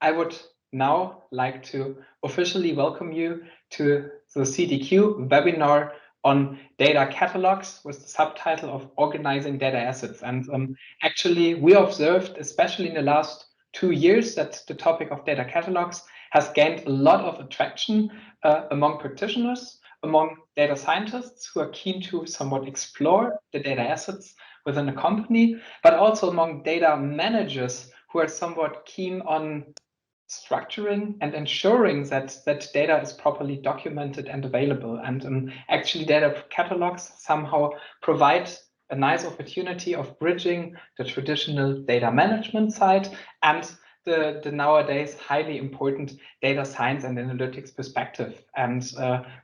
I would now like to officially welcome you to the CDQ webinar on data catalogs with the subtitle of Organizing Data Assets. And actually, we observed, especially in the last 2 years, that the topic of data catalogs has gained a lot of attraction among practitioners, among data scientists who are keen to somewhat explore the data assets within a company, but also among data managers who are somewhat keen on structuring and ensuring that data is properly documented and available. And actually, data catalogs somehow provide a nice opportunity of bridging the traditional data management side and the nowadays highly important data science and analytics perspective. And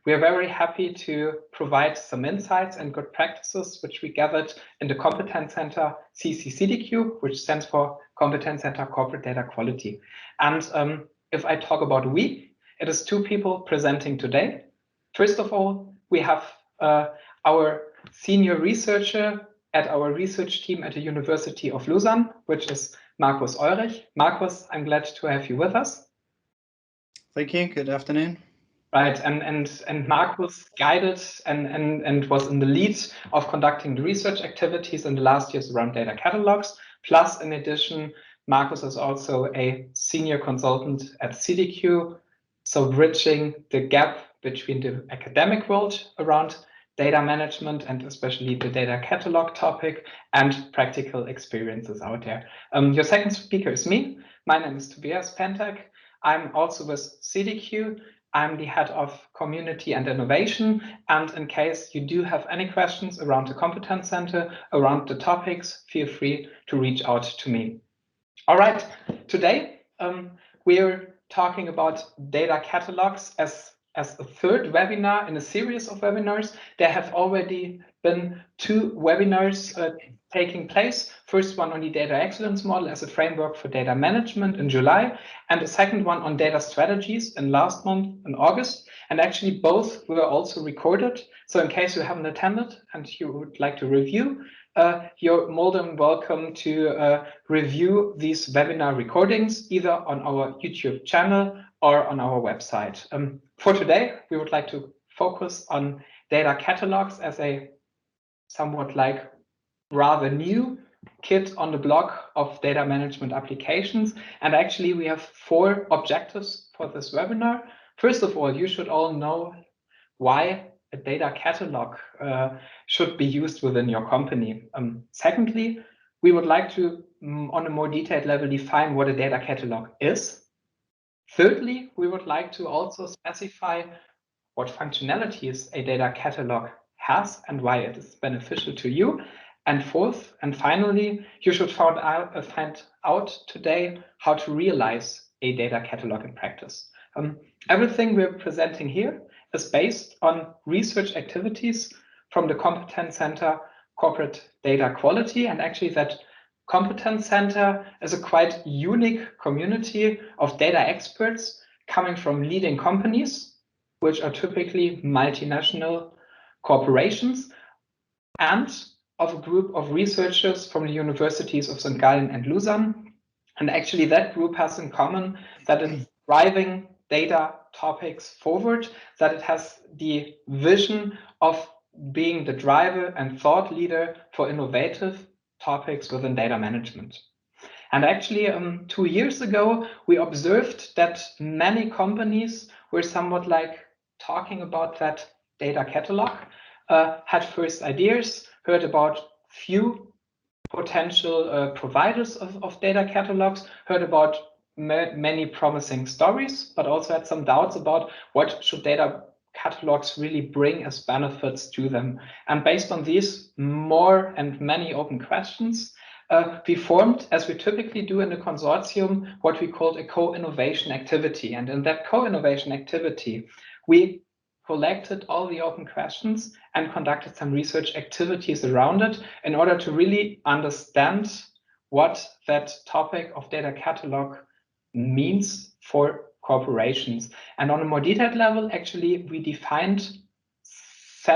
we are very happy to provide some insights and good practices which we gathered in the Competence Center CCCDQ, which stands for Competence Center Corporate Data Quality. And if I talk about we, it is 2 people presenting today. First of all, we have our senior researcher at our research team at the University of Lausanne, which is Markus Eurich. Markus, I'm glad to have you with us. Thank you. Good afternoon. Right, and Markus guided and was in the lead of conducting the research activities in the last years around data catalogs. Plus, in addition, Markus is also a senior consultant at CDQ, so bridging the gap between the academic world around data management and especially the data catalog topic and practical experiences out there. Your second speaker is me. My name is Tobias Pentek. I'm also with CDQ. I'm the head of community and innovation. And in case you do have any questions around the Competence Center, around the topics, feel free to reach out to me. All right, today we're talking about data catalogs as a third webinar in a series of webinars. There have already been 2 webinars taking place. First one on the data excellence model as a framework for data management in July, and the second one on data strategies in last month in August. And actually both were also recorded. So in case you haven't attended and you would like to review, you're more than welcome to review these webinar recordings either on our YouTube channel or on our website. For today, we would like to focus on data catalogs as a somewhat like rather new kid on the block of data management applications. And actually, we have 4 objectives for this webinar. First of all, you should all know why a data catalog should be used within your company. Secondly, we would like to, on a more detailed level, define what a data catalog is. Thirdly, we would like to also specify what functionalities a data catalog has and why it is beneficial to you. And fourth, and finally, you should find out today how to realize a data catalog in practice. Everything we're presenting here is based on research activities from the Competence Center Corporate Data Quality. And actually that Competence Center is a quite unique community of data experts coming from leading companies, which are typically multinational corporations, and of a group of researchers from the universities of St. Gallen and Lausanne. And actually that group has in common that it's driving data topics forward, that it has the vision of being the driver and thought leader for innovative topics within data management. And actually, 2 years ago, we observed that many companies were somewhat like talking about that data catalog, had first ideas, heard about few potential providers of data catalogs, heard about many promising stories, but also had some doubts about what should data catalogs really bring as benefits to them. And based on these more and many open questions, we formed, as we typically do in a consortium, what we called a co-innovation activity. And in that co-innovation activity, we collected all the open questions and conducted some research activities around it in order to really understand what that topic of data catalog means for corporations. And on a more detailed level, actually, we defined 6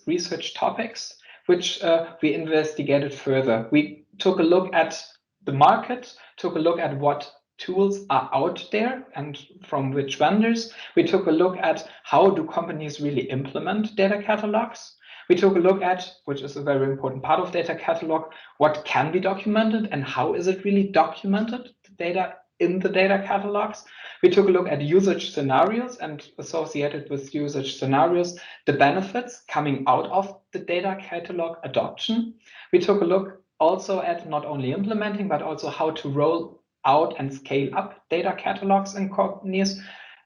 research topics, which we investigated further. We took a look at the market, took a look at what tools are out there and from which vendors. We took a look at how do companies really implement data catalogs. We took a look at, which is a very important part of data catalog, what can be documented and how is it really documented, the data in the data catalogs. We took a look at usage scenarios and associated with usage scenarios, the benefits coming out of the data catalog adoption. We took a look also at not only implementing, but also how to roll out and scale up data catalogs in companies.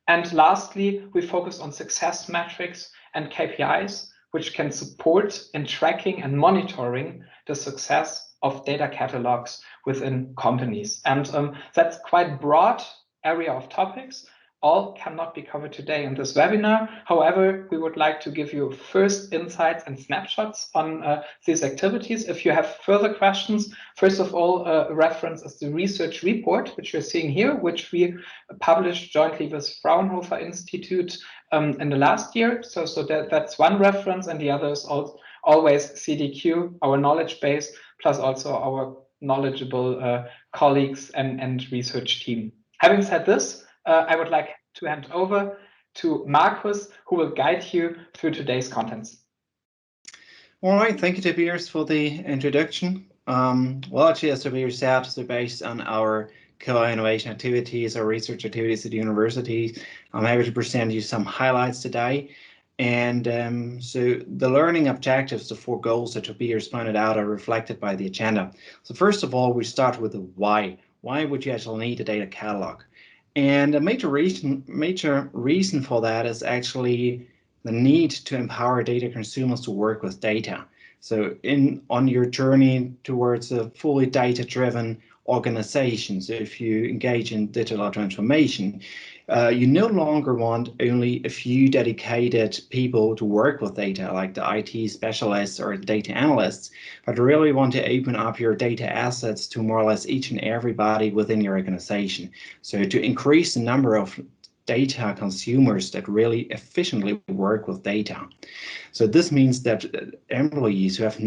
And lastly, we focused on success metrics and KPIs, which can support in tracking and monitoring the success of data catalogs within companies. And that's quite broad area of topics. All cannot be covered today in this webinar. However, we would like to give you first insights and snapshots on these activities. If you have further questions, first of all, a reference is the research report, which you're seeing here, which we published jointly with Fraunhofer Institute in the last year. So that's one reference, and the other is always CDQ, our knowledge base, plus also our knowledgeable colleagues and research team. Having said this, I would like to hand over to Markus, who will guide you through today's contents. All right, thank you, Tobias, for the introduction. Well, actually, as Tobias said, so based on our co-innovation activities or research activities at the university, I'm able to present you some highlights today. And so the learning objectives, the 4 goals that Tobias pointed out, are reflected by the agenda. So first of all, we start with the why. Why would you actually need a data catalog? And a major reason for that is actually the need to empower data consumers to work with data. So on your journey towards a fully data-driven organization, so if you engage in digital transformation, you no longer want only a few dedicated people to work with data, like the IT specialists or the data analysts, but really want to open up your data assets to more or less each and everybody within your organization. So to increase the number of data consumers that really efficiently work with data. So this means that employees who are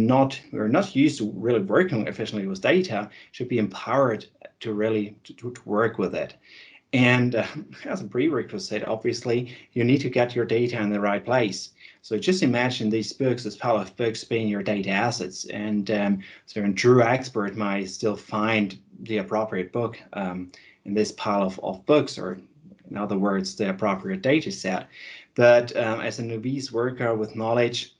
not used to really working efficiently with data should be empowered to really to work with it. And as a prerequisite, obviously, you need to get your data in the right place. So just imagine these books, this pile of books, being your data assets. And so a true expert might still find the appropriate book in this pile of books, or in other words, the appropriate data set. But as a novice worker with knowledge,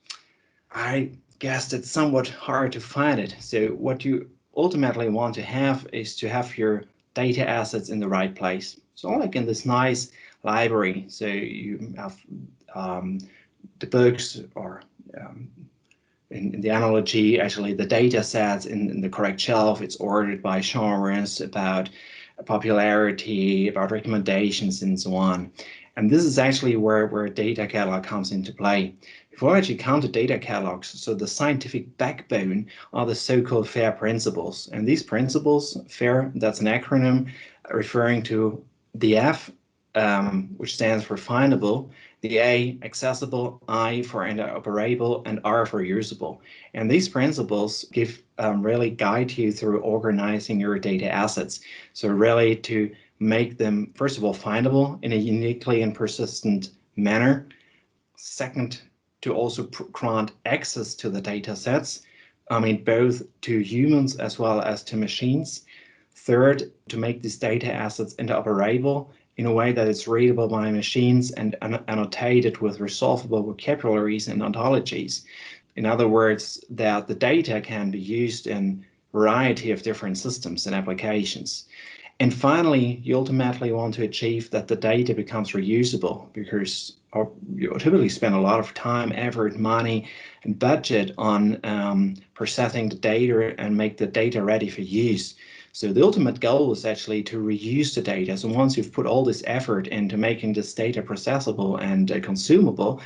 I guess it's somewhat hard to find it. So what you ultimately want to have is to have your data assets in the right place. So like in this nice library, so you have the books, or in the analogy, actually the data sets in the correct shelf. It's ordered by genres, about popularity, about recommendations, and so on. And this is actually where data catalog comes into play. Before I actually come to data catalogs, so the scientific backbone are the so-called FAIR principles. And these principles, FAIR, that's an acronym referring to the F, which stands for findable, the A, accessible, I for interoperable, and R for usable. And these principles really guide you through organizing your data assets. So really to make them, first of all, findable in a uniquely and persistent manner. Second, to also grant access to the data sets, both to humans as well as to machines. Third, to make these data assets interoperable in a way that it's readable by machines and annotated with resolvable vocabularies and ontologies. In other words, that the data can be used in a variety of different systems and applications. And finally, you ultimately want to achieve that the data becomes reusable, because you typically spend a lot of time, effort, money, and budget on processing the data and make the data ready for use. So the ultimate goal is actually to reuse the data. So once you've put all this effort into making this data processable and consumable,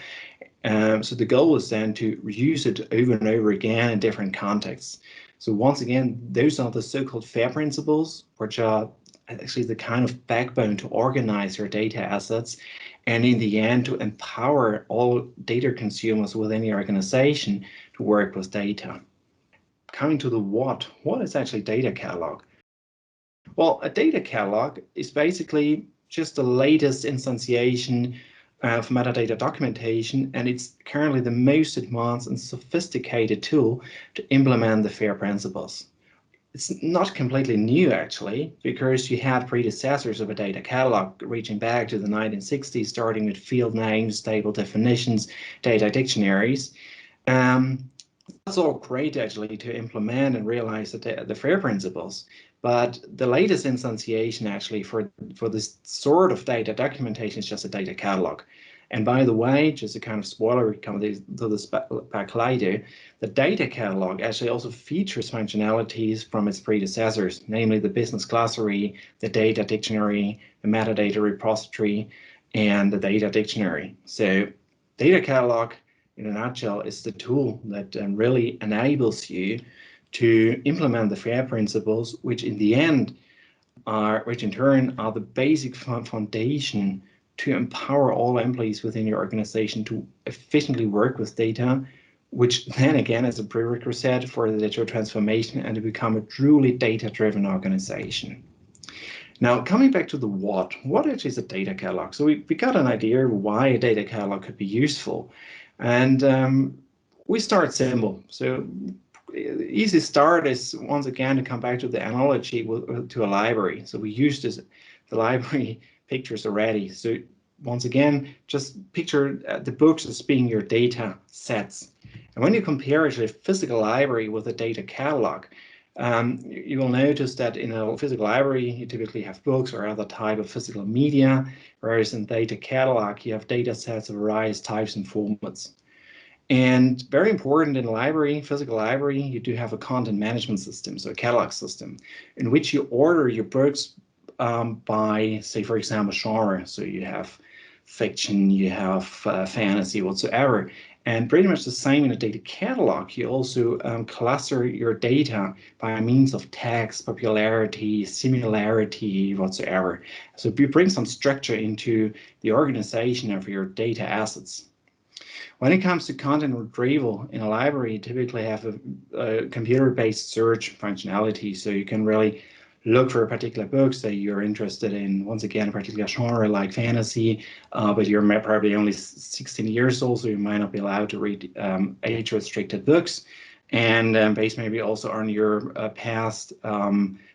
so the goal is then to reuse it over and over again in different contexts. So once again, those are the so-called FAIR principles, which are actually the kind of backbone to organize your data assets, and in the end to empower all data consumers within your organization to work with data. Coming to the what is actually data catalog? Well, a data catalog is basically just the latest instantiation of metadata documentation, and it's currently the most advanced and sophisticated tool to implement the FAIR principles. It's not completely new, actually, because you had predecessors of a data catalog reaching back to the 1960s, starting with field names, table definitions, data dictionaries. That's all great, actually, to implement and realize the FAIR principles. But the latest instantiation, actually, for this sort of data documentation is just a data catalog. And by the way, just a kind of spoiler coming to this back later, the data catalog actually also features functionalities from its predecessors, namely the business glossary, the data dictionary, the metadata repository, and the data dictionary. So data catalog, in a nutshell, is the tool that really enables you to implement the FAIR principles, which in the end which in turn are the basic foundation to empower all employees within your organization to efficiently work with data, which then again is a prerequisite for the digital transformation and to become a truly data-driven organization. Now, coming back to the what actually is a data catalog? So we got an idea why a data catalog could be useful. And we start simple. So easy start is, once again, to come back to the analogy to a library. So we used the library pictures already. So once again, just picture the books as being your data sets. And when you compare actually a physical library with a data catalog, you will notice that in a physical library, you typically have books or other type of physical media, whereas in data catalog, you have data sets of various types and formats. And very important in a library, physical library, you do have a content management system, so a catalog system, in which you order your books by, say, for example, genre. So you have fiction, you have fantasy, whatsoever. And pretty much the same in a data catalog. You also cluster your data by means of text, popularity, similarity, whatsoever. So you bring some structure into the organization of your data assets. When it comes to content retrieval in a library, you typically have a computer-based search functionality, so you can really look for a particular book that you're interested in, once again, a particular genre like fantasy, but you're probably only 16 years old, so you might not be allowed to read age-restricted books. And based maybe also on your past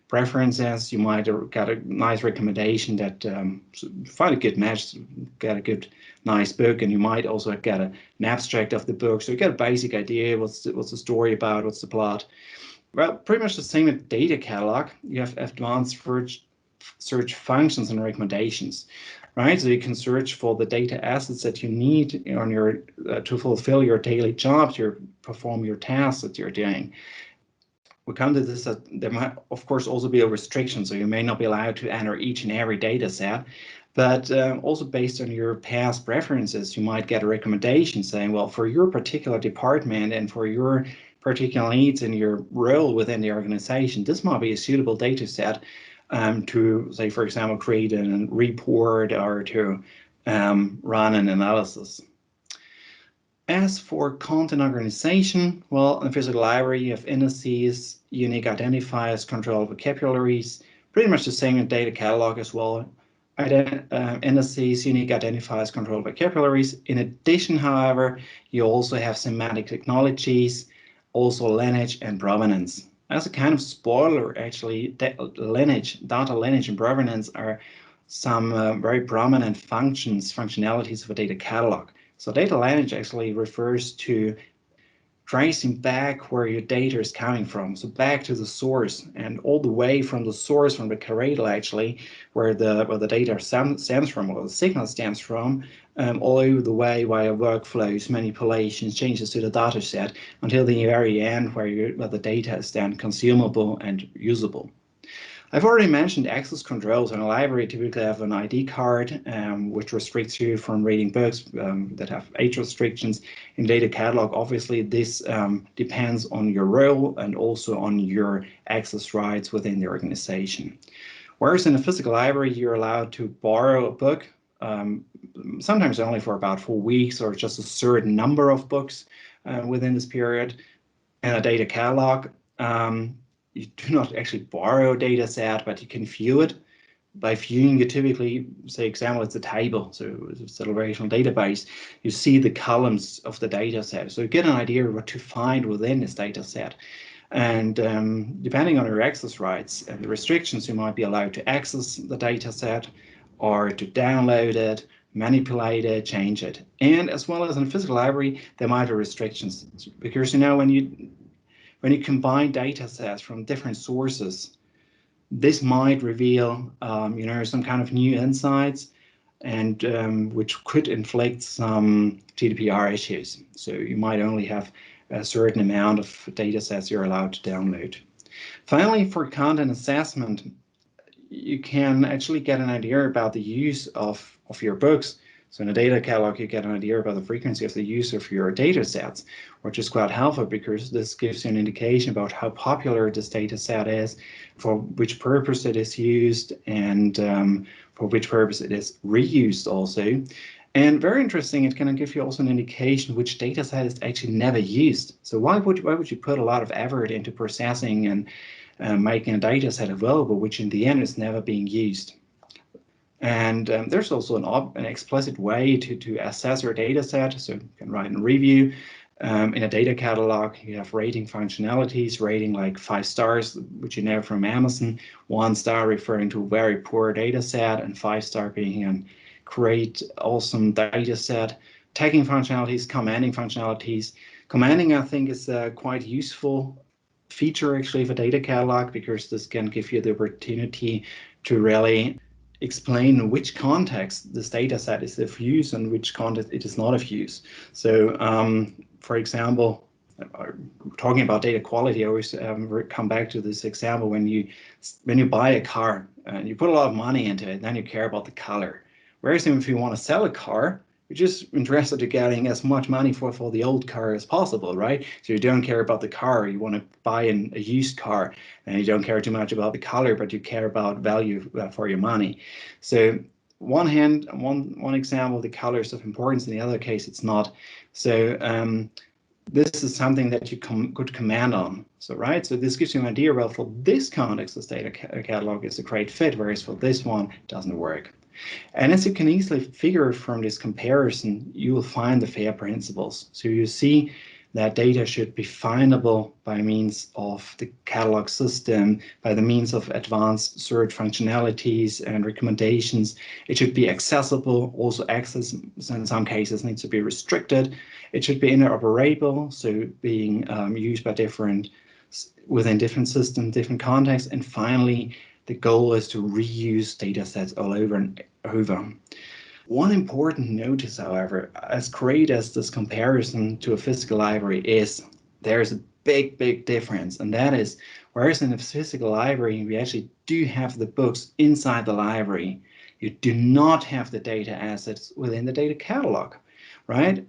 preferences, you might get a nice recommendation that find a good match, get a good, nice book, and you might also get an abstract of the book, so you get a basic idea what's the story about, what's the plot. Well, pretty much the same with data catalog. You have advanced search functions and recommendations, right? So you can search for the data assets that you need on your to fulfill your daily jobs, to perform your tasks that you're doing. We come to this that there might, of course, also be a restriction, so you may not be allowed to enter each and every data set. But also based on your past preferences, you might get a recommendation saying, well, for your particular department and for your particular needs in your role within the organization, this might be a suitable data set to, say, for example, create a report or to run an analysis. As for content organization, well, in a physical library, you have indices, unique identifiers, control vocabularies, pretty much the same in data catalog as well. Indices, unique identifiers, control vocabularies. In addition, however, you also have semantic technologies, also lineage and provenance. As a kind of spoiler, actually, data lineage and provenance are some very prominent functionalities of a data catalog. So data lineage actually refers to tracing back where your data is coming from, so back to the source, and all the way from the source, from the cradle actually, where the data stems from, or the signal stems from, all over the way via workflows, manipulations, changes to the data set, until the very end where the data is then consumable and usable. I've already mentioned access controls. In a library, typically have an ID card, which restricts you from reading books that have age restrictions. In data catalog, obviously, this depends on your role and also on your access rights within the organization. Whereas in a physical library, you're allowed to borrow a book, sometimes only for about 4 weeks or just a certain number of books within this period. And a data catalog, you do not actually borrow a data set, but you can view it. By viewing it, typically, say example, it's a table, so it's a relational database. You see the columns of the data set, so you get an idea of what to find within this data set. And depending on your access rights and the restrictions, you might be allowed to access the data set or to download it, manipulate it, change it. And as well as in a physical library, there might be restrictions, because when you combine data sets from different sources, this might reveal some kind of new insights, and which could inflict some GDPR issues. So you might only have a certain amount of data sets you're allowed to download. Finally, for content assessment, you can actually get an idea about the use of your books. So in a data catalog, you get an idea about the frequency of the use of your data sets, which is quite helpful because this gives you an indication about how popular this data set is, for which purpose it is used, and for which purpose it is reused also. And very interesting, it can give you also an indication which data set is actually never used. So why would you put a lot of effort into processing and making a data set available, which in the end is never being used? And there's also an explicit way to assess your data set. So you can write a review. In a data catalog, you have rating functionalities, rating like 5 stars, which you know from Amazon, 1 star referring to a very poor data set, and 5 star being a great, awesome data set. Tagging functionalities, commanding functionalities. Commanding, I think, is a quite useful feature actually of a data catalog, because this can give you the opportunity to really explain which context this data set is of use and which context it is not of use. So for example, talking about data quality, I always come back to this example when you buy a car and you put a lot of money into it, then you care about the color. Whereas if you want to sell a car, you're just interested in getting as much money for the old car as possible, right? So you don't care about the car, you want to buy a used car, and you don't care too much about the color, but you care about value for your money. So one example, the color is of importance, in the other case it's not. So this is something that you could command on. So so this gives you an idea, well, for this context, this data catalog is a great fit, whereas for this one, it doesn't work. And as you can easily figure from this comparison, you will find the FAIR principles. So you see that data should be findable by means of the catalog system, by the means of advanced search functionalities and recommendations. It should be accessible, also access in some cases needs to be restricted. It should be interoperable, so being used by within different systems, different contexts. And finally, the goal is to reuse data sets all over and over. One important notice, however, as great as this comparison to a physical library is, there's a big difference. And that is, whereas in a physical library, we actually do have the books inside the library, you do not have the data assets within the data catalog. Right?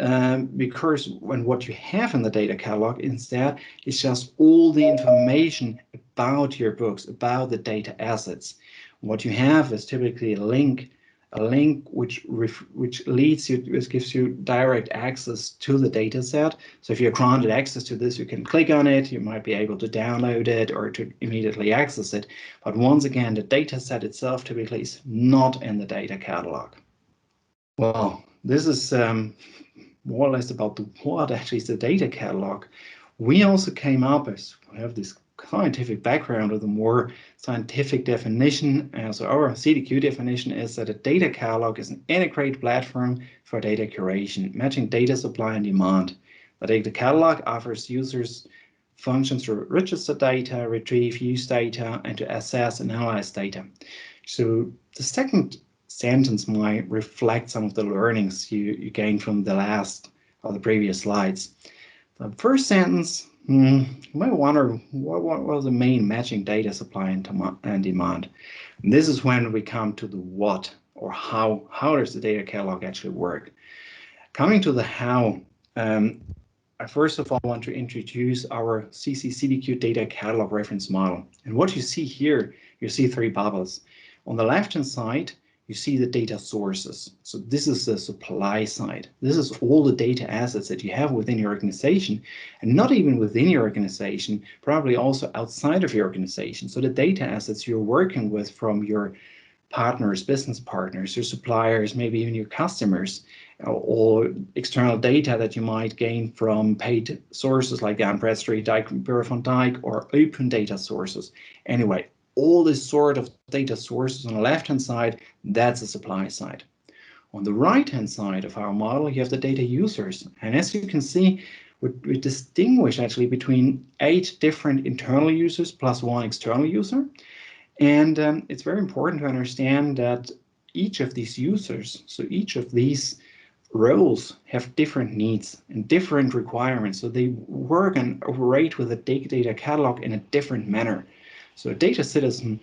Because what you have in the data catalog instead is just all the information about your books, about the data assets. What you have is typically a link which leads you, which gives you direct access to the data set. So if you're granted access to this, you can click on it, you might be able to download it or to immediately access it. But once again, the data set itself typically is not in the data catalog. Well, this is more or less about what actually is the data catalog. We also came up, as we have this scientific background, with a more scientific definition. So our CDQ definition is that a data catalog is an integrated platform for data curation, matching data supply and demand. The data catalog offers users functions to register data, retrieve, use data, and to assess and analyze data. So the second sentence might reflect some of the learnings you gained from the previous slides. The first sentence, you might wonder what was the main matching data supply and demand. And this is when we come to the what, or how does the data catalog actually work. Coming to the how, I first of all want to introduce our CC/CDQ data catalog reference model. And what you see here, you see 3 bubbles. On the left-hand side, you see the data sources. So this is the supply side. This is all the data assets that you have within your organization, and not even within your organization, probably also outside of your organization. So the data assets you're working with from your partners, business partners, your suppliers, maybe even your customers, or external data that you might gain from paid sources like Dun Bradstreet, Bureau van Dijk, or open data sources. Anyway, all this sort of data sources on the left-hand side, that's the supply side. On the right-hand side of our model, you have the data users. And as you can see, we distinguish actually between 8 different internal users plus 1 external user. And it's very important to understand that each of these users, so each of these roles, have different needs and different requirements. So they work and operate with a data catalog in a different manner. So a data citizen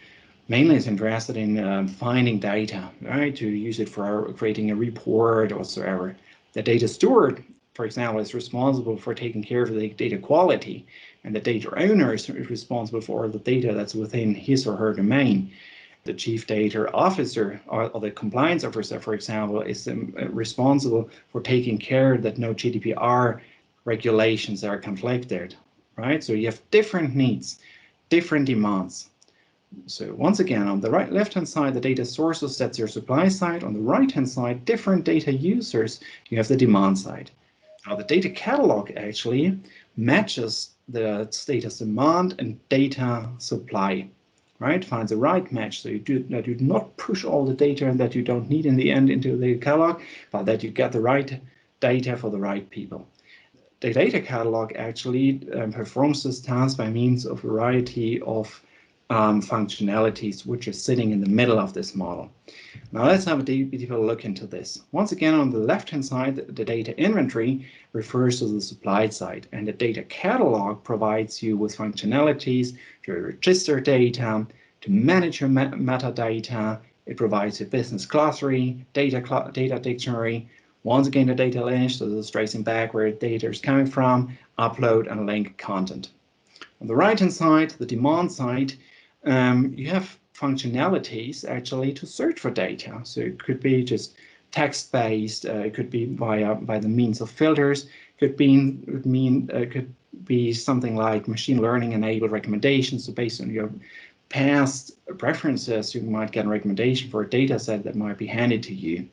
mainly is interested in finding data, right, to use it for creating a report or whatsoever. The data steward, for example, is responsible for taking care of the data quality, and the data owner is responsible for all the data that's within his or her domain. The chief data officer or the compliance officer, for example, is responsible for taking care that no GDPR regulations are conflicted, right? So you have different needs, different demands. So once again, on the left-hand side, the data sources, that's your supply side. On the right-hand side, different data users, you have the demand side. Now the data catalog actually matches the status demand and data supply, right? Finds the right match, so you do not push all the data that you don't need in the end into the catalog, but that you get the right data for the right people. The data catalog actually performs this task by means of a variety of functionalities which are sitting in the middle of this model. Now let's have a deeper look into this. Once again, on the left-hand side, the data inventory refers to the supply side, and the data catalog provides you with functionalities to register data, to manage your metadata. It provides a business glossary, data dictionary, once again the data lineage, so this is tracing back where data is coming from, upload and link content. On the right-hand side, the demand side, you have functionalities actually to search for data. So it could be just text-based, it could be by the means of filters, could be something like machine learning enabled recommendations. So based on your past preferences, you might get a recommendation for a data set that might be handed to you.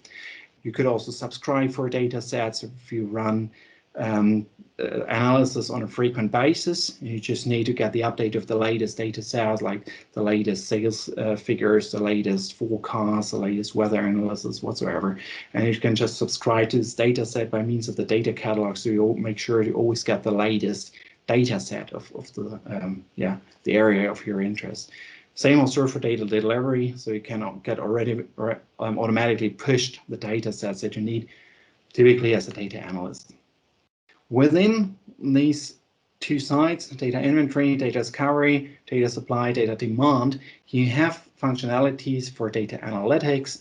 You could also subscribe for data sets if you run analysis on a frequent basis. You just need to get the update of the latest data sets, like the latest sales figures, the latest forecasts, the latest weather analysis, whatsoever. And you can just subscribe to this data set by means of the data catalog, so you make sure you always get the latest data set of the area of your interest. Same also for data delivery, so you cannot get automatically pushed the data sets that you need, typically as a data analyst. Within these 2 sides, data inventory, data discovery, data supply, data demand, you have functionalities for data analytics,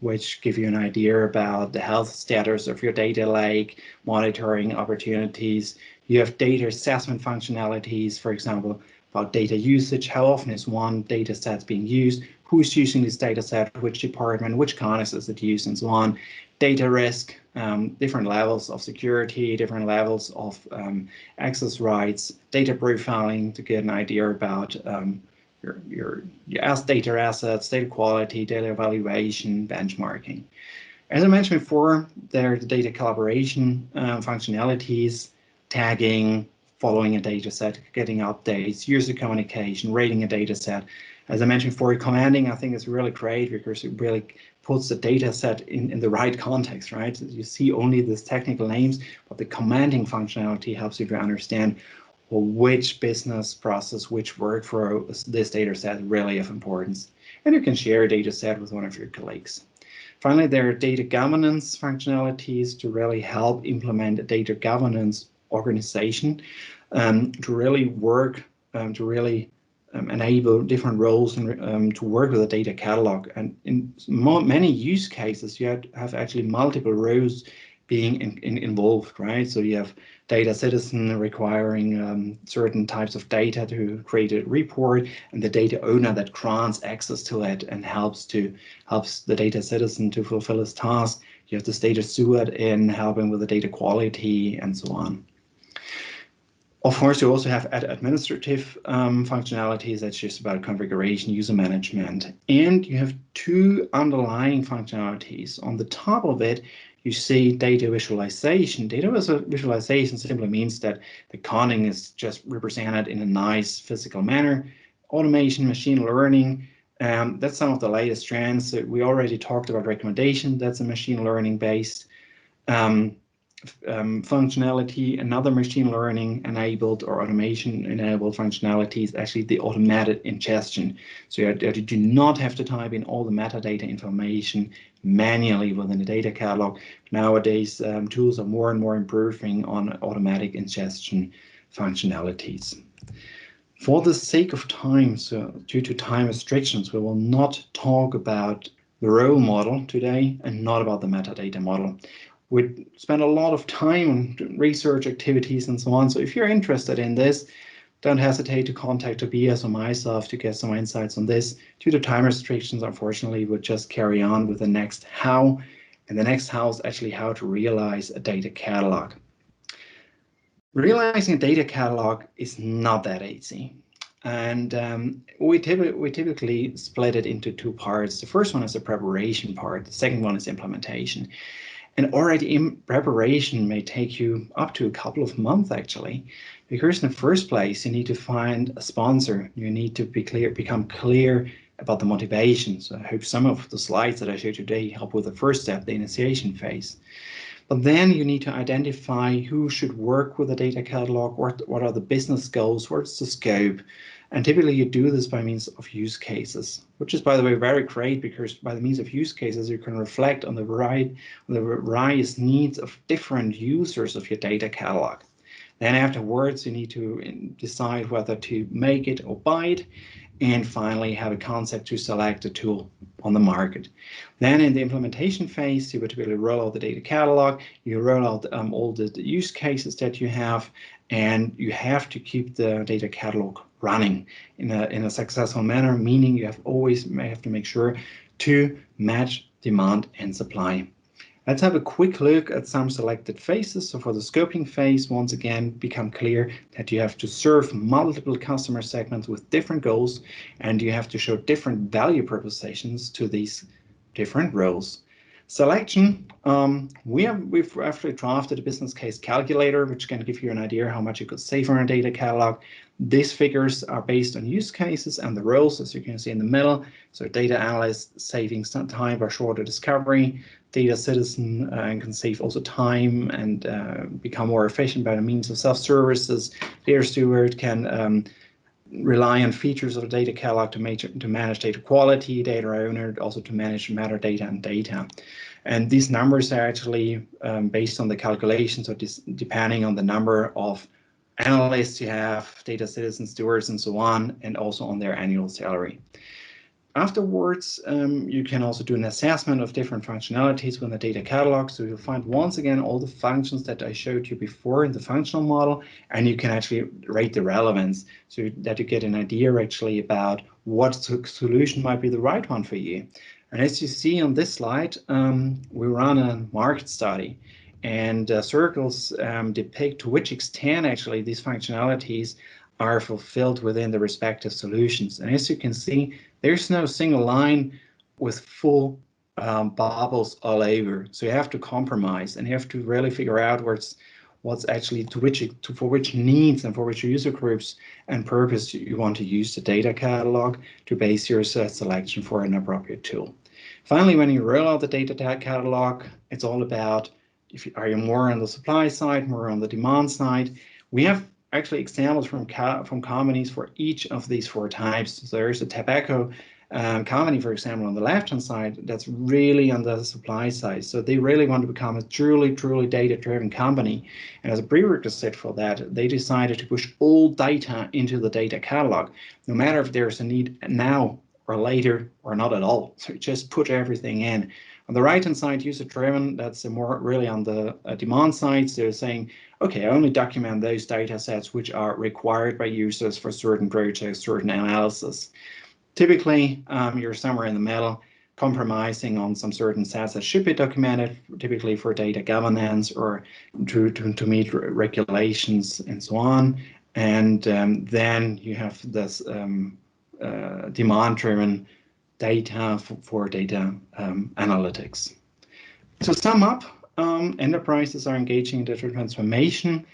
which give you an idea about the health status of your data lake, monitoring opportunities. You have data assessment functionalities, for example, about data usage, how often is one data set being used, who's using this data set, which department, which context is it used, and so on. Data risk, different levels of security, different levels of access rights, data profiling to get an idea about your data assets, data quality, data evaluation, benchmarking. As I mentioned before, there are the data collaboration functionalities, tagging, following a data set, getting updates, user communication, rating a data set. As I mentioned before, commanding, I think is really great because it really puts the data set in the right context, right? You see only these technical names, but the commanding functionality helps you to understand which business process, which workflow this data set really of importance. And you can share a data set with one of your colleagues. Finally, there are data governance functionalities to really help implement a data governance organization to really work, to really enable different roles and to work with a data catalog. And in many use cases, you have actually multiple roles being involved, right? So you have data citizen requiring certain types of data to create a report, and the data owner that grants access to it and helps the data citizen to fulfill his task. You have the data steward in helping with the data quality and so on. Of course, you also have administrative functionalities. That's just about configuration, user management. And you have two underlying functionalities. On the top of it, you see data visualization. Data visualization simply means that the conning is just represented in a nice physical manner. Automation, machine learning, that's some of the latest trends. We already talked about recommendation. That's a machine learning based. Functionality, another machine learning enabled or automation enabled functionality is actually the automated ingestion. So you do not have to type in all the metadata information manually within the data catalog. Nowadays, tools are more and more improving on automatic ingestion functionalities. For the sake of time, so due to time restrictions, we will not talk about the role model today and not about the metadata model. We spend a lot of time on research activities and so on. So if you're interested in this, don't hesitate to contact Tobias or myself to get some insights on this. Due to time restrictions, unfortunately, we'll just carry on with the next how. And the next how is actually how to realize a data catalog. Realizing a data catalog is not that easy. And we typically split it into two parts. The first one is the preparation part. The second one is implementation. And already in preparation may take you up to a couple of months, actually, because in the first place, you need to find a sponsor. You need to become clear about the motivation. So I hope some of the slides that I showed today help with the first step, the initiation phase. But then you need to identify who should work with the data catalog, what are the business goals, what's the scope. And typically you do this by means of use cases, which is, by the way, very great, because by the means of use cases, you can reflect on the various needs of different users of your data catalog. Then afterwards, you need to decide whether to make it or buy it, and finally have a concept to select a tool on the market. Then in the implementation phase, you would typically roll out the data catalog, you roll out all the use cases that you have, and you have to keep the data catalog running in a successful manner, meaning you have to make sure to match demand and supply. Let's have a quick look at some selected phases. So for the scoping phase, once again, become clear that you have to serve multiple customer segments with different goals, and you have to show different value propositions to these different roles. Selection, we've actually drafted a business case calculator, which can give you an idea how much you could save on a data catalog. These figures are based on use cases and the roles, as you can see in the middle. So data analyst saving some time by shorter discovery, data citizen can save also time and become more efficient by the means of self-services. Data steward can rely on features of the data catalog to manage data quality, data owner also to manage metadata and data. And these numbers are actually based on the calculations, so depending on the number of analysts you have, data citizens, stewards, and so on, and also on their annual salary. Afterwards, you can also do an assessment of different functionalities within the data catalog. So you'll find once again all the functions that I showed you before in the functional model, and you can actually rate the relevance so that you get an idea actually about what solution might be the right one for you. And as you see on this slide, we run a market study, and circles depict to which extent actually these functionalities are fulfilled within the respective solutions. And as you can see, there's no single line with full bubbles all over. So you have to compromise, and you have to really figure out what's actually for which needs and for which user groups and purpose you want to use the data catalog to base your selection for an appropriate tool. Finally, when you roll out the data catalog, it's all about are you more on the supply side, more on the demand side. We have actually examples from companies for each of these four types. So there's a tobacco company, for example, on the left-hand side that's really on the supply side. So they really want to become a truly data-driven company. And as a prerequisite for that, they decided to push all data into the data catalog, no matter if there's a need now or later or not at all. So just put everything in. On the right-hand side, user-driven, that's more really on the demand side. So saying, okay, I only document those data sets which are required by users for certain projects, certain analysis. Typically, you're somewhere in the middle, compromising on some certain sets that should be documented, typically for data governance or to meet regulations and so on. And then you have this demand-driven data for data analytics. To sum up, enterprises are engaging in digital transformation.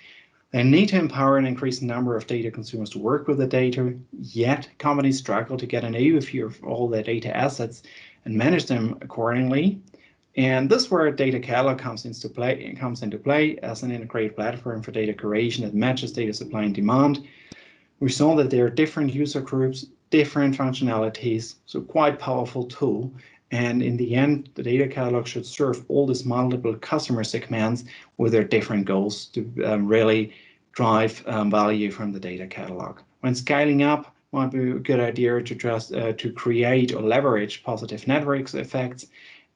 They need to empower an increasing number of data consumers to work with the data, yet companies struggle to get an overview of all their data assets and manage them accordingly. And this is where Data Catalog comes into play as an integrated platform for data curation that matches data supply and demand. We saw that there are different user groups, different functionalities, so quite powerful tool. And in the end, the Data Catalog should serve all these multiple customer segments with their different goals to really drive value from the Data Catalog. When scaling up, might be a good idea to just to create or leverage positive networks effects.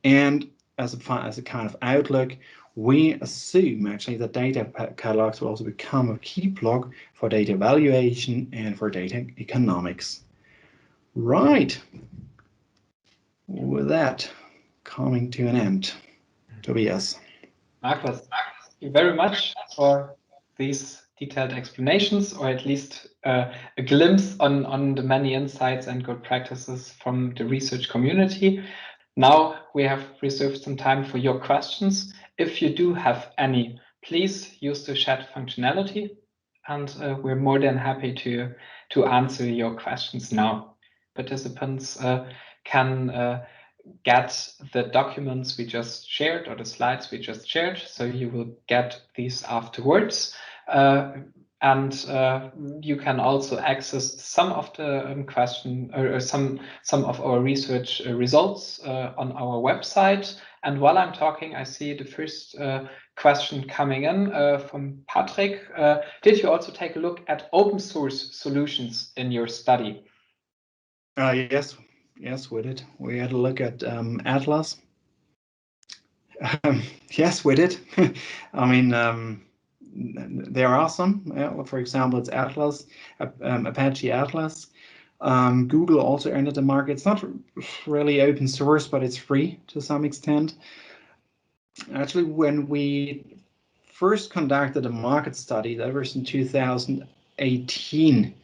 And as a kind of outlook, we assume actually that data catalogs will also become a key block for data evaluation and for data economics. Right. With that, coming to an end. Tobias. Markus, thank you very much for these detailed explanations, or at least a glimpse on the many insights and good practices from the research community. Now we have reserved some time for your questions. If you do have any, please use the chat functionality, and we're more than happy to answer your questions now. Participants can get the documents we just shared or the slides we just shared, so you will get these afterwards. And you can also access some of the question or some of our research results on our website. And while I'm talking, I see the first question coming in from Patrick. Did you also take a look at open source solutions in your study? Yes, we did. We had a look at Atlas. Yes, we did. I mean, there are some. For example, it's Atlas, Apache Atlas. Google also entered the market. It's not really open source, but it's free to some extent. Actually, when we first conducted a market study, that was in 2018,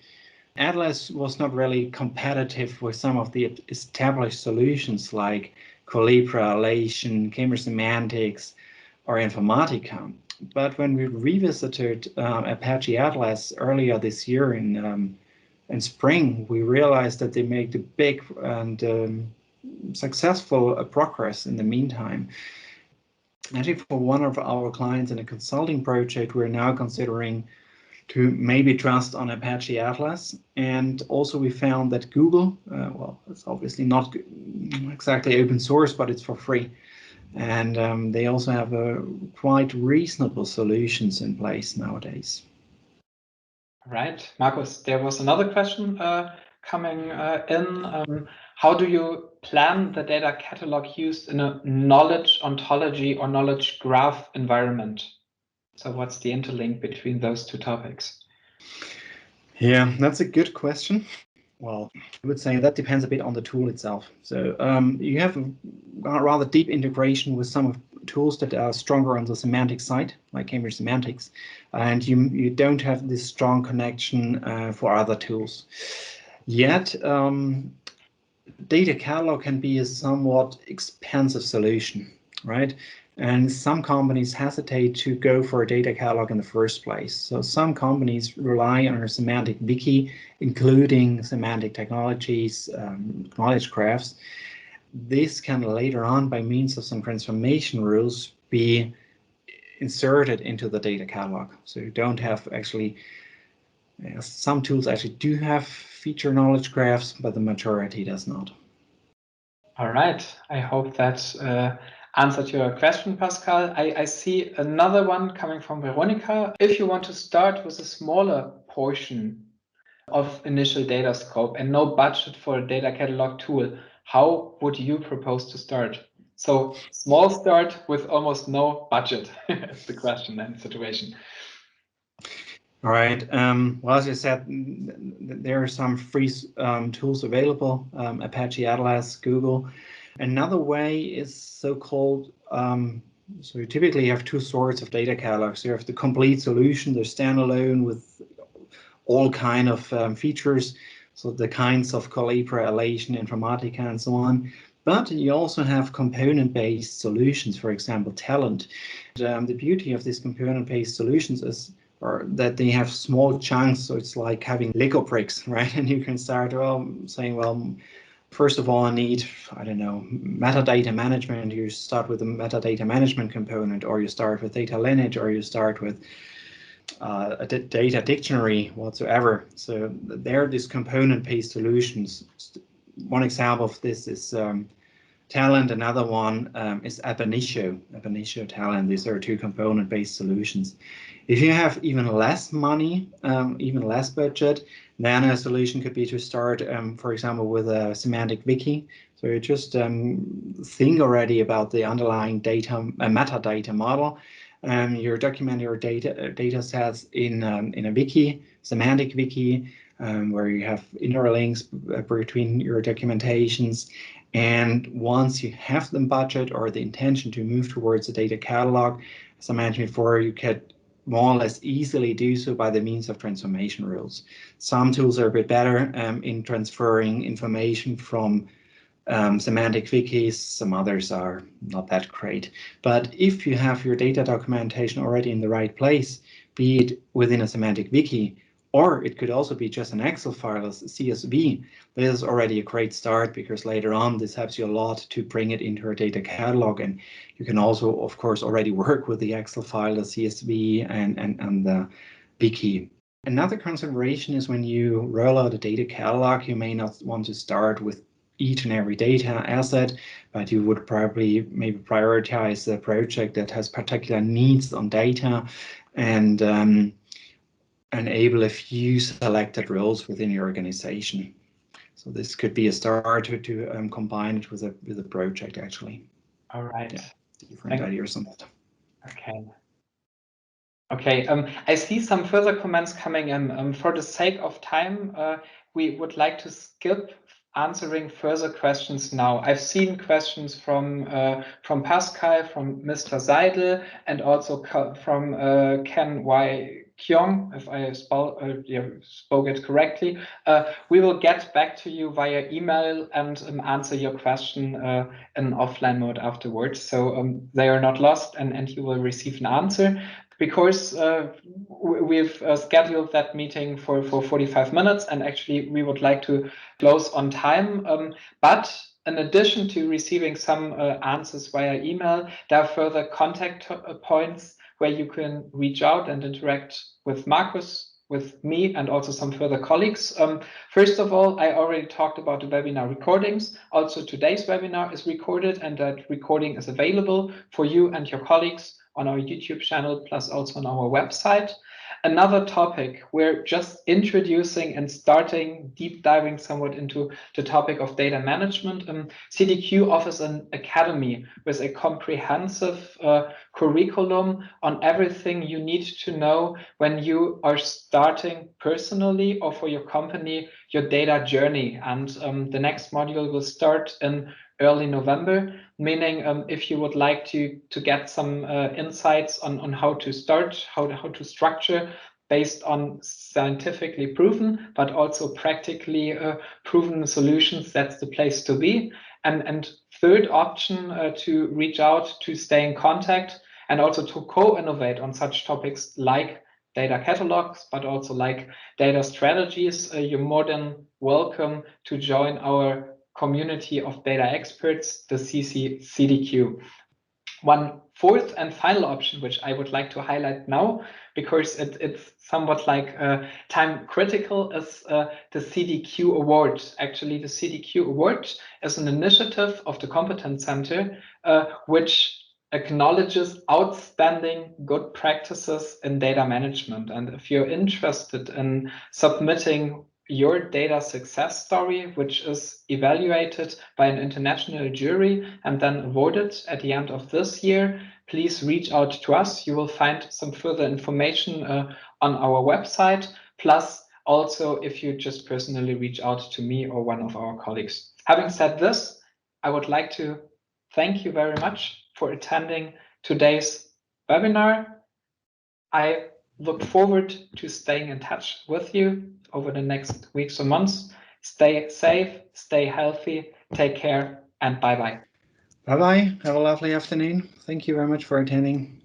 Atlas was not really competitive with some of the established solutions like Collibra, Alation, Cambridge Semantics, or Informatica. But when we revisited Apache Atlas earlier this year in spring, we realized that they made a big and successful progress in the meantime. Actually, for one of our clients in a consulting project, we're now considering to maybe trust on Apache Atlas. And also we found that Google, well, it's obviously not exactly open source, but it's for free. And they also have quite reasonable solutions in place nowadays. Right, Markus, there was another question coming in. How do you plan the data catalog used in a knowledge ontology or knowledge graph environment? So what's the interlink between those two topics? Yeah, that's a good question. Well, I would say that depends a bit on the tool itself. So you have a rather deep integration with some of tools that are stronger on the semantic side, like Cambridge Semantics, and you don't have this strong connection for other tools. Yet, data catalog can be a somewhat expensive solution, right? And some companies hesitate to go for a data catalog in the first place. So some companies rely on a semantic wiki, including semantic technologies, knowledge graphs. This can later on, by means of some transformation rules, be inserted into the data catalog. So you don't have actually, some tools actually do have feature knowledge graphs, but the majority does not. All right, I hope that answered your question, Pascal. I see another one coming from Veronica. If you want to start with a smaller portion of initial data scope and no budget for a data catalog tool, how would you propose to start? So small start with almost no budget is the question and situation. All right. Well, as you said, there are some free tools available, Apache Atlas, Google. Another way is so-called, so you typically have two sorts of data catalogs. You have the complete solution, the standalone with all kind of features, so the kinds of Collabra, Alation, Informatica, and so on. But you also have component-based solutions, for example, Talent. And, the beauty of these component-based solutions is that they have small chunks, so it's like having Lego bricks, right? And you can start saying, well, first of all, I need, I don't know, metadata management. You start with a metadata management component, or you start with data lineage, or you start with a data dictionary whatsoever. So there are these component-based solutions. One example of this is Talent. Another one is Ab Initio Talent. These are two component-based solutions. If you have even less money, even less budget, then a solution could be to start, for example, with a semantic wiki. So you just think already about the underlying data, metadata model. You document your data sets in a wiki, semantic wiki, where you have interlinks between your documentations. And once you have the budget or the intention to move towards a data catalog, as I mentioned before, you could more or less easily do so by the means of transformation rules. Some tools are a bit better in transferring information from semantic wikis, some others are not that great. But if you have your data documentation already in the right place, be it within a semantic wiki, or it could also be just an Excel file as CSV, this is already a great start, because later on this helps you a lot to bring it into a data catalog. And you can also, of course, already work with the Excel file, the CSV, and the wiki. Another consideration is when you roll out a data catalog, you may not want to start with each and every data asset, but you would probably maybe prioritize a project that has particular needs on data and enable a few selected roles within your organization. So this could be a start to combine it with a project, actually. All right. Yeah, different ideas on that. Okay. Okay, I see some further comments coming in. For the sake of time, we would like to skip answering further questions now. I've seen questions from Pascal, from Mr. Seidel, and also from Ken Y. Kyung, if I spoke it correctly. We will get back to you via email and answer your question in offline mode afterwards. So they are not lost, and you will receive an answer. Because we've scheduled that meeting for 45 minutes, and actually we would like to close on time. But in addition to receiving some answers via email, there are further contact points where you can reach out and interact with Markus, with me, and also some further colleagues. First of all, I already talked about the webinar recordings. Also, today's webinar is recorded, and that recording is available for you and your colleagues on our YouTube channel, plus also on our website. Another topic, we're just introducing and starting deep diving somewhat into the topic of data management. CDQ offers an academy with a comprehensive curriculum on everything you need to know when you are starting personally or for your company your data journey. And the next module will start in early November, meaning if you would like to get some insights on how to start, how to structure based on scientifically proven, but also practically proven solutions, that's the place to be. And third option, to reach out, to stay in contact, and also to co-innovate on such topics like data catalogs, but also like data strategies. You're more than welcome to join our community of data experts, the CDQ. One fourth and final option, which I would like to highlight now, because it's somewhat like time critical, is the CDQ Award. Actually, the CDQ Award is an initiative of the Competence Center, which acknowledges outstanding good practices in data management. And if you're interested in submitting your data success story, which is evaluated by an international jury and then awarded at the end of this year, please reach out to us. You will find some further information on our website. Plus, also, if you just personally reach out to me or one of our colleagues. Having said this, I would like to thank you very much for attending today's webinar. I look forward to staying in touch with you over the next weeks or months. Stay safe, stay healthy, take care, and bye-bye. Bye-bye. Have a lovely afternoon. Thank you very much for attending.